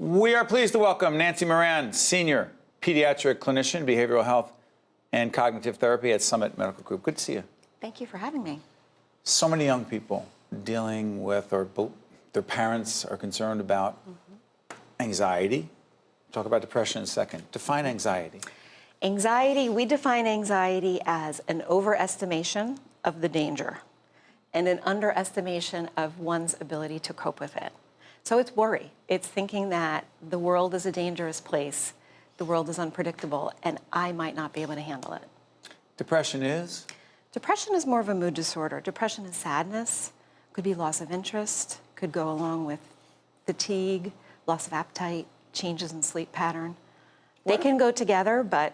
We are pleased to welcome Nancy Moran, Senior Pediatric Clinician, Behavioral Health and Cognitive Therapy at Summit Medical Group. Good to see you. Thank you for having me. So many young people dealing with, or their parents are concerned about anxiety. Talk about depression in a second. Define anxiety. Anxiety, we define anxiety as an overestimation of the danger and an underestimation of one's ability to cope with it. So it's worry. It's thinking that the world is a dangerous place, the world is unpredictable, and I might not be able to handle it. Depression is? Depression is more of a mood disorder. Depression is sadness, could be loss of interest, could go along with fatigue, loss of appetite, changes in sleep pattern. They can go together, but...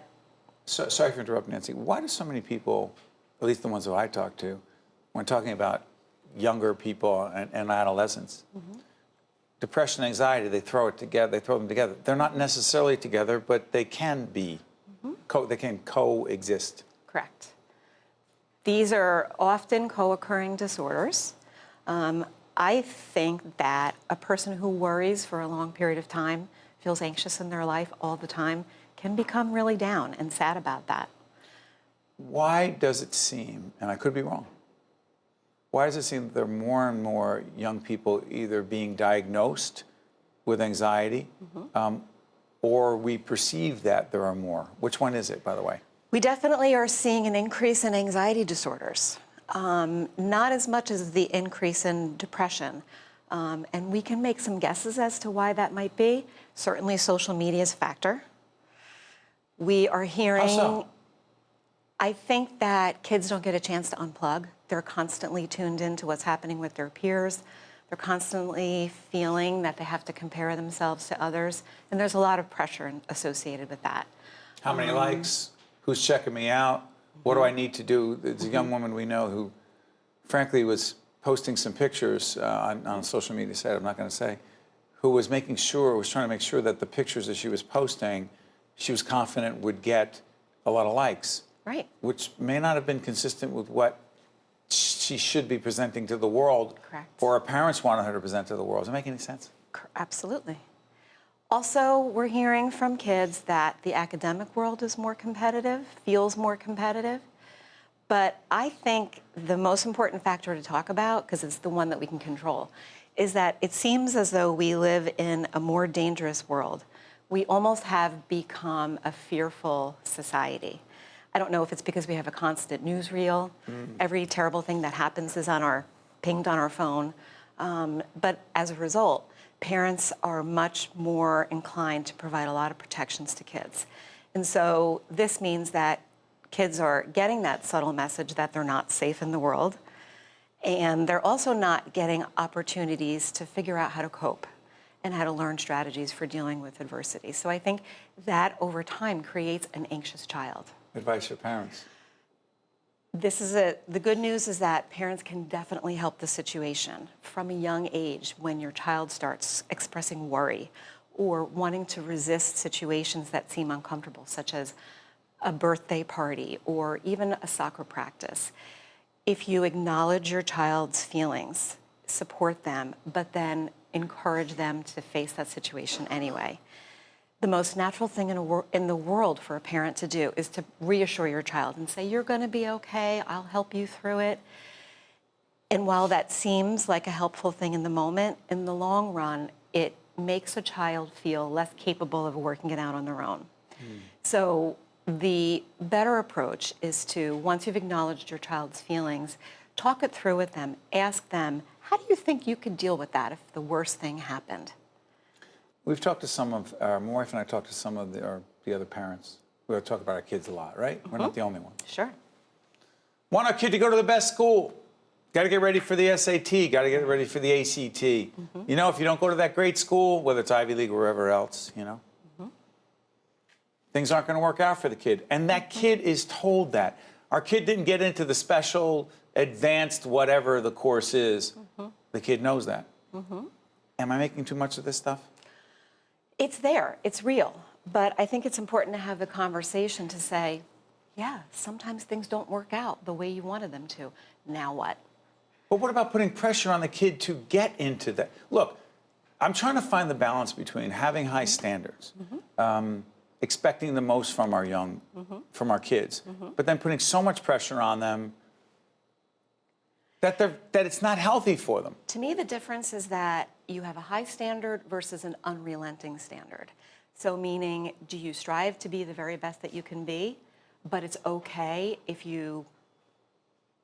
Sorry for interrupting, Nancy. Why do so many people, at least the ones who I talk to, when talking about younger people and adolescents, depression and anxiety, they throw them together. They're not necessarily together, but they can be. They can coexist. Correct. These are often co-occurring disorders. I think that a person who worries for a long period of time, feels anxious in their life all the time, can become really down and sad about that. Why does it seem, and I could be wrong, why does it seem that there are more and more young people either being diagnosed with anxiety, or we perceive that there are more? Which one is it, by the way? We definitely are seeing an increase in anxiety disorders, not as much as the increase in depression. And we can make some guesses as to why that might be. Certainly social media is a factor. We are hearing... How so? I think that kids don't get a chance to unplug. They're constantly tuned into what's happening with their peers. They're constantly feeling that they have to compare themselves to others. And there's a lot of pressure associated with that. How many likes? Who's checking me out? What do I need to do? There's a young woman we know who, frankly, was posting some pictures on a social media site, I'm not going to say, who was trying to make sure that the pictures that she was posting, she was confident would get a lot of likes. Right. Which may not have been consistent with what she should be presenting to the world. Correct. Or her parents wanted her to present to the world. Does that make any sense? Absolutely. Also, we're hearing from kids that the academic world is more competitive, feels more competitive. But I think the most important factor to talk about, because it's the one that we can control, is that it seems as though we live in a more dangerous world. We almost have become a fearful society. I don't know if it's because we have a constant newsreel. Every terrible thing that happens is pinged on our phone. But as a result, parents are much more inclined to provide a lot of protections to kids. And so this means that kids are getting that subtle message that they're not safe in the world. And they're also not getting opportunities to figure out how to cope and how to learn strategies for dealing with adversity. So I think that over time creates an anxious child. Advice for parents. The good news is that parents can definitely help the situation from a young age when your child starts expressing worry or wanting to resist situations that seem uncomfortable, such as a birthday party or even a soccer practice. If you acknowledge your child's feelings, support them, but then encourage them to face that situation anyway. The most natural thing in the world for a parent to do is to reassure your child and say, you're going to be okay, I'll help you through it. And while that seems like a helpful thing in the moment, in the long run, it makes a child feel less capable of working it out on their own. So the better approach is to, once you've acknowledged your child's feelings, talk it through with them, ask them, how do you think you could deal with that if the worst thing happened? We've talked to some of, my wife and I talked to some of the other parents. We talk about our kids a lot, right? We're not the only ones. Sure. Want our kid to go to the best school. Got to get ready for the SAT. Got to get ready for the ACT. You know, if you don't go to that great school, whether it's Ivy League or wherever else, you know, things aren't going to work out for the kid. And that kid is told that. Our kid didn't get into the special, advanced, whatever the course is. The kid knows that. Am I making too much of this stuff? It's there, it's real, but I think it's important to have the conversation to say, yeah, sometimes things don't work out the way you wanted them to. Now what? But what about putting pressure on the kid to get into that? Look, I'm trying to find the balance between having high standards, expecting the most from our from our kids, but then putting so much pressure on them that it's not healthy for them. To me, the difference is that you have a high standard versus an unrelenting standard. So meaning, do you strive to be the very best that you can be, but it's okay if you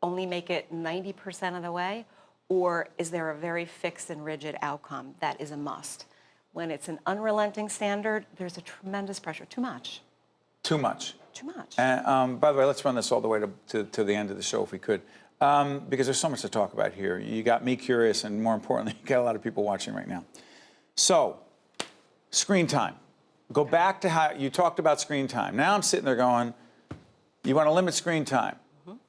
only make it 90% of the way? Or is there a very fixed and rigid outcome that is a must? When it's an unrelenting standard, there's a tremendous pressure. Too much. Too much. Too much. And by the way, let's run this all the way to the end of the show if we could, because there's so much to talk about here. You got me curious, and more importantly, you got a lot of people watching right now. So, screen time. Go back to how you talked about screen time. Now I'm sitting there going, you want to limit screen time.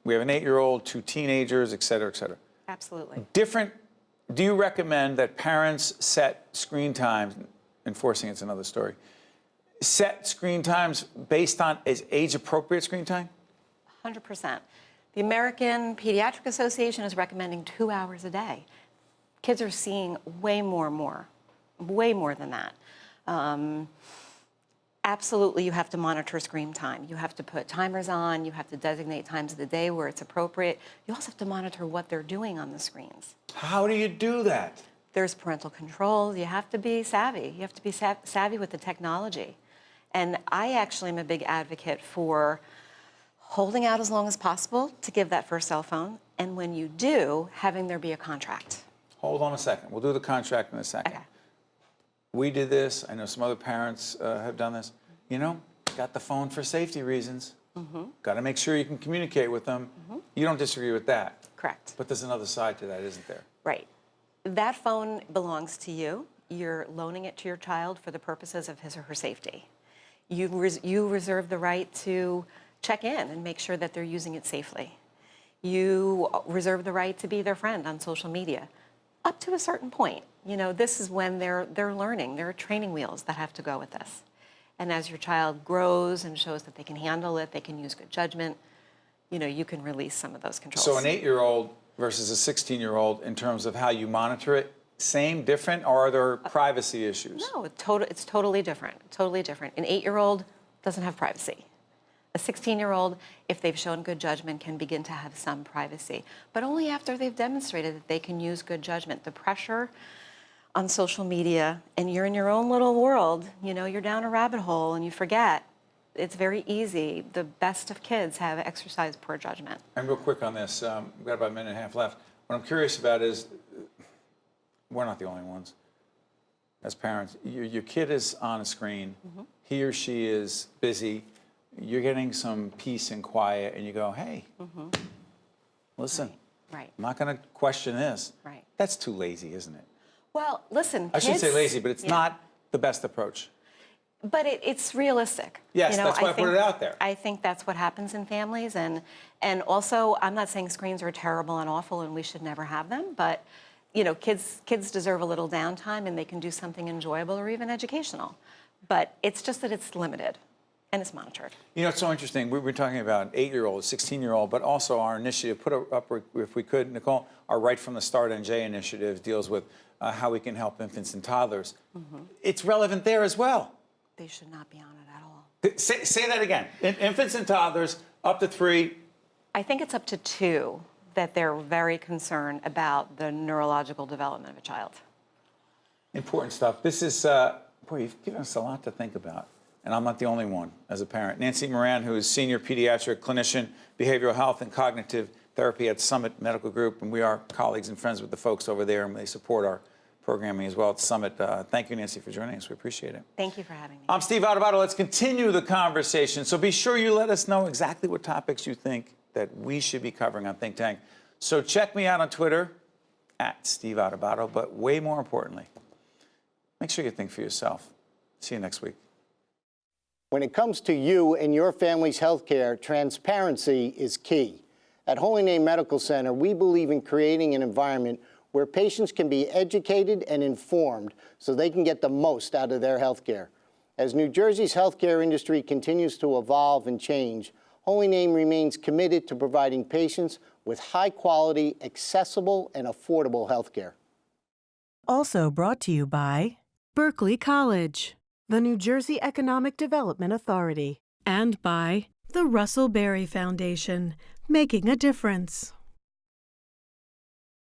We have an 8-year-old, 2 teenagers, et cetera, et cetera. Absolutely. Do you recommend that parents set screen times, enforcing it's another story, set screen times based on age-appropriate screen time? 100%. The American Pediatric Association is recommending 2 hours a day. Kids are seeing way more than that. Absolutely, you have to monitor screen time. You have to put timers on. You have to designate times of the day where it's appropriate. You also have to monitor what they're doing on the screens. How do you do that? There's parental controls. You have to be savvy. You have to be savvy with the technology. And I actually am a big advocate for holding out as long as possible to give that first cell phone. And when you do, having there be a contract. Hold on a second. We'll do the contract in a second. Okay. We did this. I know some other parents have done this. You know, got the phone for safety reasons. Got to make sure you can communicate with them. You don't disagree with that. Correct. But there's another side to that, isn't there? Right. That phone belongs to you. You're loaning it to your child for the purposes of his or her safety. You reserve the right to check in and make sure that they're using it safely. You reserve the right to be their friend on social media, up to a certain point. You know, this is when they're learning. There are training wheels that have to go with this. And as your child grows and shows that they can handle it, they can use good judgment, you know, you can release some of those controls. So an 8-year-old versus a 16-year-old in terms of how you monitor it, same, different, or are there privacy issues? No, it's totally different, totally different. An 8-year-old doesn't have privacy. A 16-year-old, if they've shown good judgment, can begin to have some privacy, but only after they've demonstrated that they can use good judgment. The pressure on social media, and you're in your own little world, you know, you're down a rabbit hole and you forget. It's very easy. The best of kids have exercised poor judgment. And real quick on this, we've got about a minute and a half left. What I'm curious about is, we're not the only ones. As parents, your kid is on a screen, he or she is busy, you're getting some peace and quiet, and you go, hey, listen, Right. I'm not going to question this. Right. That's too lazy, isn't it? Well, listen, I shouldn't say lazy, but it's not the best approach. But it's realistic. Yes, you know, that's why I put it out there. I think that's what happens in families. And also, I'm not saying screens are terrible and awful and we should never have them, but you know, kids deserve a little downtime and they can do something enjoyable or even educational. But it's just that it's limited and it's monitored. You know, it's so interesting. We were talking about an 8-year-old, 16-year-old, but also our initiative, put up if we could, Nicole, our Right from the Start NJ initiative deals with how we can help infants and toddlers. It's relevant there as well. They should not be on it at all. Say that again. Infants and toddlers, up to 3. I think it's up to 2 that they're very concerned about the neurological development of a child. Important stuff. This is, boy, you've given us a lot to think about. And I'm not the only one as a parent. Nancy Moran, who is Senior Pediatric Clinician, Behavioral Health and Cognitive Therapy at Summit Medical Group. And we are colleagues and friends with the folks over there, and they support our programming as well at Summit. Thank you, Nancy, for joining us. We appreciate it. Thank you for having me. I'm Steve Adubato. Let's continue the conversation. So be sure you let us know exactly what topics you think that we should be covering on Think Tank. So check me out on Twitter, at Steve Adubato. But way more importantly, make sure you think for yourself. See you next week. When it comes to you and your family's health care, transparency is key. At Holy Name Medical Center, we believe in creating an environment where patients can be educated and informed so they can get the most out of their health care. As New Jersey's healthcare industry continues to evolve and change, Holy Name remains committed to providing patients with high-quality, accessible, and affordable health care. Also brought to you by Berkeley College, the New Jersey Economic Development Authority, and by the Russell Berry Foundation, making a difference.